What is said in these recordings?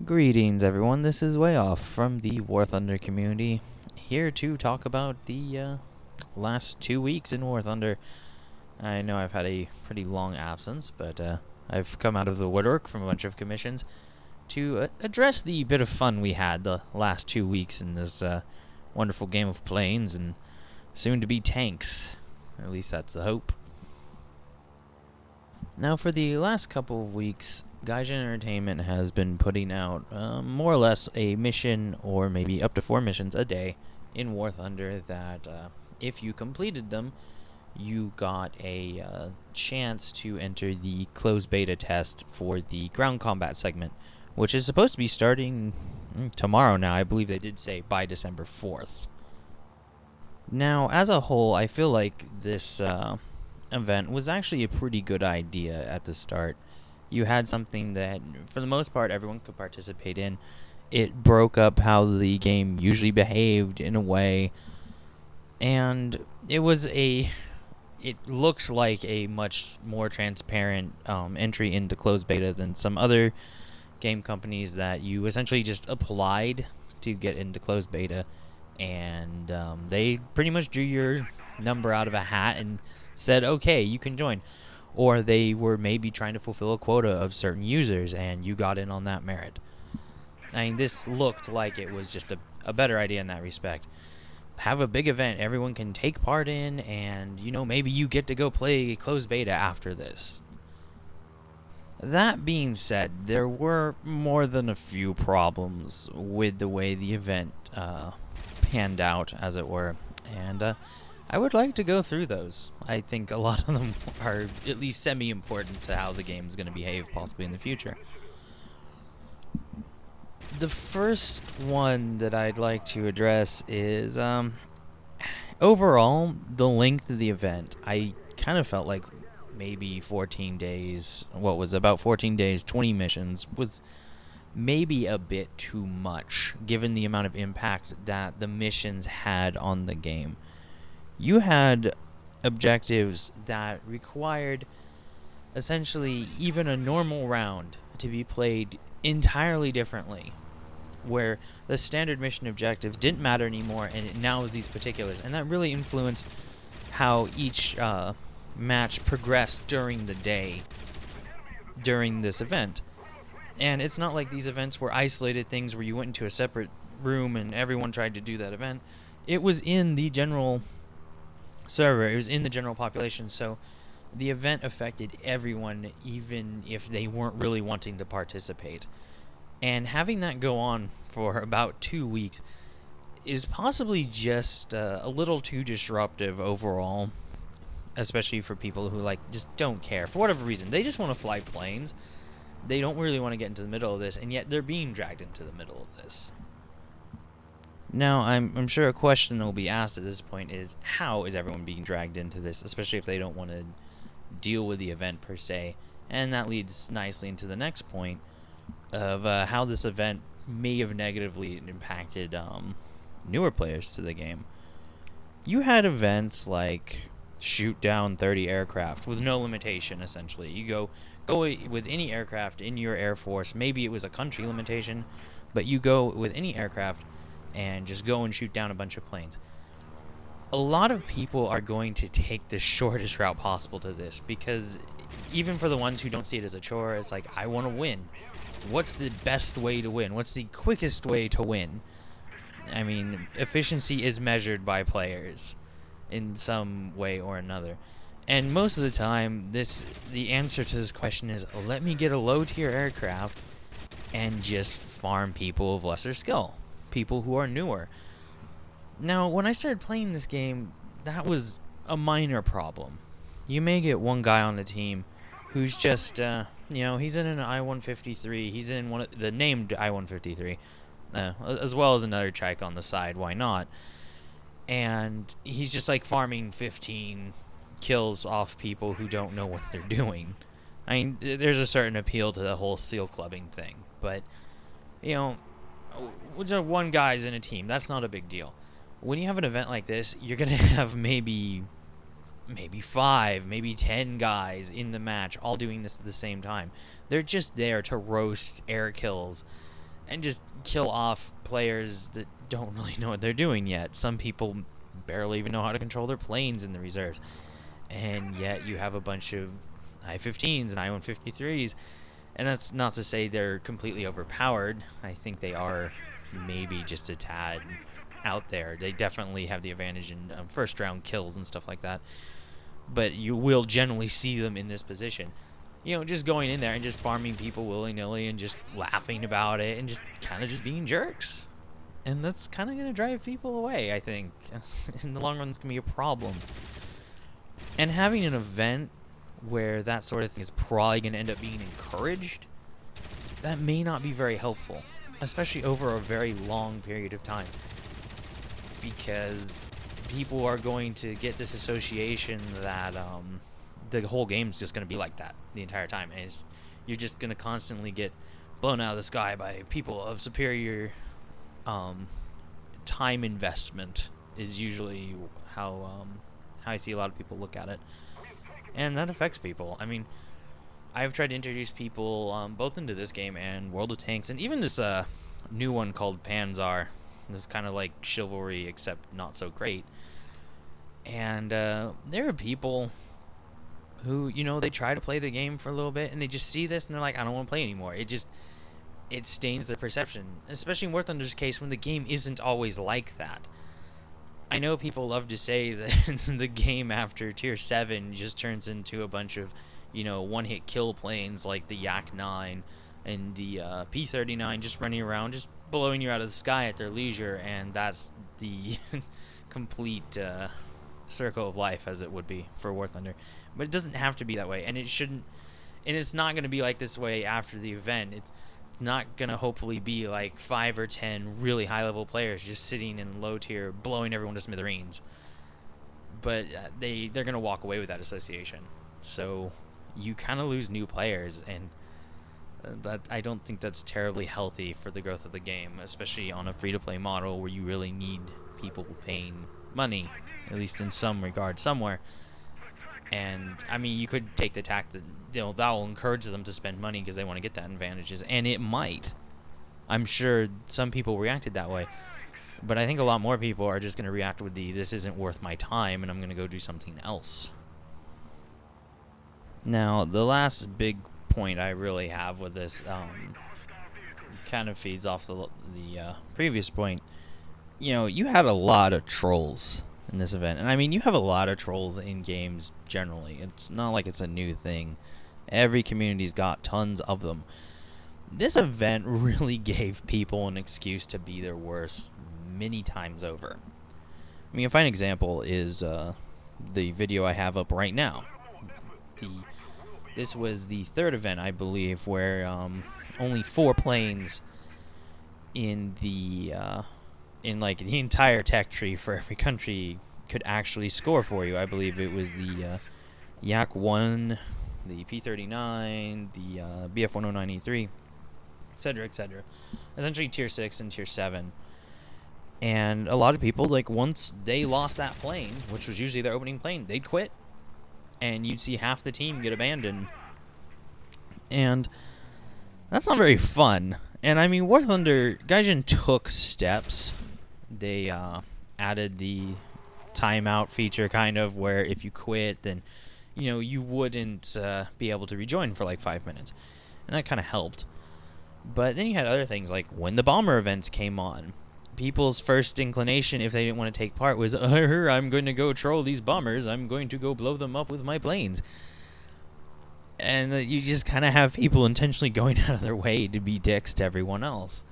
Greetings, everyone. This is Way Off from the War Thunder community, here to talk about the last 2 weeks in War Thunder. I know I've had a pretty long absence, but I've come out of the woodwork from a bunch of commissions to address the bit of fun we had the last 2 weeks in this wonderful game of planes and soon-to-be tanks. Or at least that's the hope. Now, for the last couple of weeks, Gaijin Entertainment has been putting out more or less a mission, or maybe up to 4 missions a day in War Thunder that, if you completed them, you got a chance to enter the closed beta test for the ground combat segment, which is supposed to be starting tomorrow now. I believe they did say by December 4th. Now, as a whole, I feel like this event was actually a pretty good idea at the start. You had something that, for the most part, everyone could participate in. It broke up how the game usually behaved in a way, and it looked like a much more transparent entry into closed beta than some other game companies that you essentially just applied to get into closed beta, and they pretty much drew your number out of a hat and said, okay, you can join. Or they were maybe trying to fulfill a quota of certain users, and you got in on that merit. I mean, this looked like it was just a better idea in that respect. Have a big event everyone can take part in, and, maybe you get to go play closed beta after this. That being said, there were more than a few problems with the way the event panned out, as it were, and I would like to go through those. I think a lot of them are at least semi-important to how the game is going to behave possibly in the future. The first one that I'd like to address is, overall, the length of the event. I kind of felt like maybe 14 days, about 14 days, 20 missions, was maybe a bit too much, given the amount of impact that the missions had on the game. You had objectives that required essentially even a normal round to be played entirely differently, where the standard mission objectives didn't matter anymore, and it now is these particulars, and that really influenced how each match progressed during the day during this event. And it's not like these events were isolated things where you went into a separate room and everyone tried to do that event. It was in the general server, it was in the general population, so the event affected everyone, even if they weren't really wanting to participate. And having that go on for about 2 weeks is possibly just a little too disruptive overall, especially for people who just don't care for whatever reason. They just want to fly planes. They don't really want to get into the middle of this, and yet they're being dragged into the middle of this. Now, I'm sure a question that will be asked at this point is, how is everyone being dragged into this, especially if they don't want to deal with the event per se? And that leads nicely into the next point of how this event may have negatively impacted newer players to the game. You had events like shoot down 30 aircraft with no limitation, essentially. You go with any aircraft in your Air Force. Maybe it was a country limitation, but you go with any aircraft and just go and shoot down a bunch of planes. A lot of people are going to take the shortest route possible to this, because even for the ones who don't see it as a chore, it's like, I want to win. What's the best way to win? What's the quickest way to win? I mean, efficiency is measured by players in some way or another. And most of the time, the answer to this question is, let me get a low-tier aircraft and just farm people of lesser skill. People who are newer. Now, when I started playing this game, that was a minor problem. You may get one guy on the team who's just, he's in an I-153. He's in one of the named I-153, as well as another trike on the side. Why not? And he's just farming 15 kills off people who don't know what they're doing. I mean, there's a certain appeal to the whole seal clubbing thing, but one guy's in a team, that's not a big deal. When you have an event like this, you're gonna have maybe 5, maybe 10 guys in the match all doing this at the same time. They're just there to roast air kills and just kill off players that don't really know what they're doing yet. Some people barely even know how to control their planes in the reserves. And yet you have a bunch of I-15s and I-153s, and that's not to say they're completely overpowered. I think they are maybe just a tad out there. They definitely have the advantage in first round kills and stuff like that, but you will generally see them in this position. Just going in there and just farming people willy-nilly and just laughing about it and just kind of just being jerks. And that's kind of going to drive people away, I think. In the long run, it's going to be a problem. And having an event where that sort of thing is probably going to end up being encouraged, that may not be very helpful, especially over a very long period of time. Because people are going to get this association that the whole game's just going to be like that the entire time. And you're just going to constantly get blown out of the sky by people of superior time investment is usually how I see a lot of people look at it. And that affects people. I mean, I've tried to introduce people both into this game and World of Tanks, and even this new one called Panzer. It's kind of like Chivalry, except not so great. And there are people who, they try to play the game for a little bit, and they just see this, and they're like, I don't want to play anymore. It stains their perception, especially in War Thunder's case, when the game isn't always like that. I know people love to say that the game after Tier 7 just turns into a bunch of, one-hit kill planes like the Yak-9 and the P-39 just running around, just blowing you out of the sky at their leisure, and that's the complete circle of life, as it would be for War Thunder. But it doesn't have to be that way, and it shouldn't, and it's not going to be like this way after the event. It's not going to hopefully be like 5 or 10 really high-level players just sitting in low tier blowing everyone to smithereens. But they're going to walk away with that association. So you kind of lose new players, and that I don't think that's terribly healthy for the growth of the game, especially on a free-to-play model where you really need people paying money, at least in some regard somewhere. And I mean, you could take the tack that that will encourage them to spend money because they want to get that advantages, and it might. I'm sure some people reacted that way, but I think a lot more people are just going to react with this isn't worth my time, and I'm going to go do something else. Now, the last big point I really have with this kind of feeds off the previous point. You had a lot of trolls in this event, and I mean, you have a lot of trolls in games generally. It's not like it's a new thing. Every community's got tons of them. This event really gave people an excuse to be their worst many times over. I mean, a fine example is the video I have up right now. This was the third event, I believe, where only 4 planes in the entire tech tree for every country could actually score for you. I believe it was the Yak-1, the P-39, the BF-109E3, etc., etc. Essentially Tier 6 and Tier 7. And a lot of people, once they lost that plane, which was usually their opening plane, they'd quit. And you'd see half the team get abandoned. And that's not very fun. And I mean, War Thunder, Gaijin took steps. They added the timeout feature, kind of, where if you quit, then, you wouldn't be able to rejoin for 5 minutes. And that kind of helped. But then you had other things, like when the bomber events came on. People's first inclination, if they didn't want to take part, was, I'm going to go troll these bombers. I'm going to go blow them up with my planes. And you just kind of have people intentionally going out of their way to be dicks to everyone else.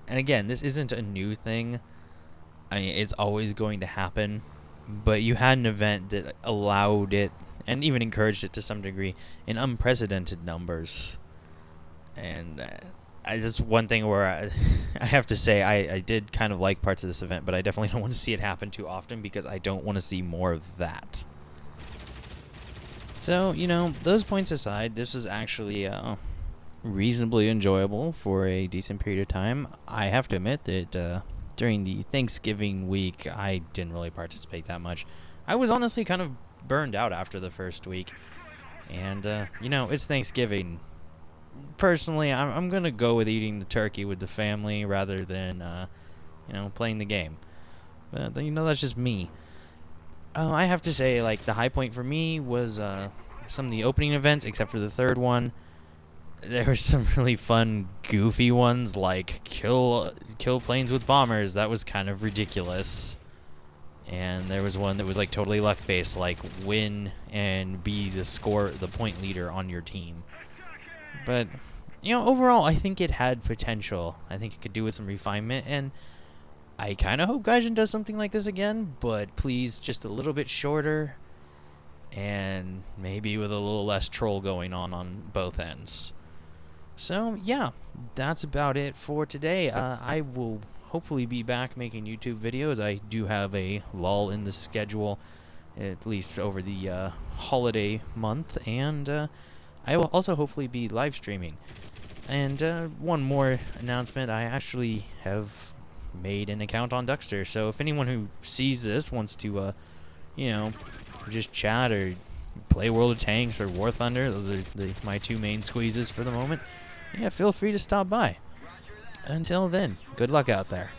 And again, this isn't a new thing. I mean, it's always going to happen. But you had an event that allowed it, and even encouraged it to some degree, in unprecedented numbers. And that's one thing where I have to say I did kind of like parts of this event, but I definitely don't want to see it happen too often because I don't want to see more of that. So, those points aside, this was actually reasonably enjoyable for a decent period of time. I have to admit that during the Thanksgiving week, I didn't really participate that much. I was honestly kind of burned out after the first week. And, it's Thanksgiving. personally, I'm gonna go with eating the turkey with the family rather than playing the game. But that's just me. I have to say, like, the high point for me was some of the opening events, except for the third one. There were some really fun, goofy ones, like kill planes with bombers. That was kind of ridiculous. And there was one that was like totally luck based, like win and be the point leader on your team. But overall, I think it had potential. I think it could do with some refinement, and I kind of hope Gaijin does something like this again, but please just a little bit shorter, and maybe with a little less troll going on both ends. So yeah, that's about it for today. I will hopefully be back making YouTube videos. I do have a lull in the schedule, at least over the holiday month, and I will also hopefully be live streaming. And one more announcement, I actually have made an account on Duckster, so if anyone who sees this wants to, just chat or play World of Tanks or War Thunder, those are my two main squeezes for the moment, yeah, feel free to stop by. Until then, good luck out there.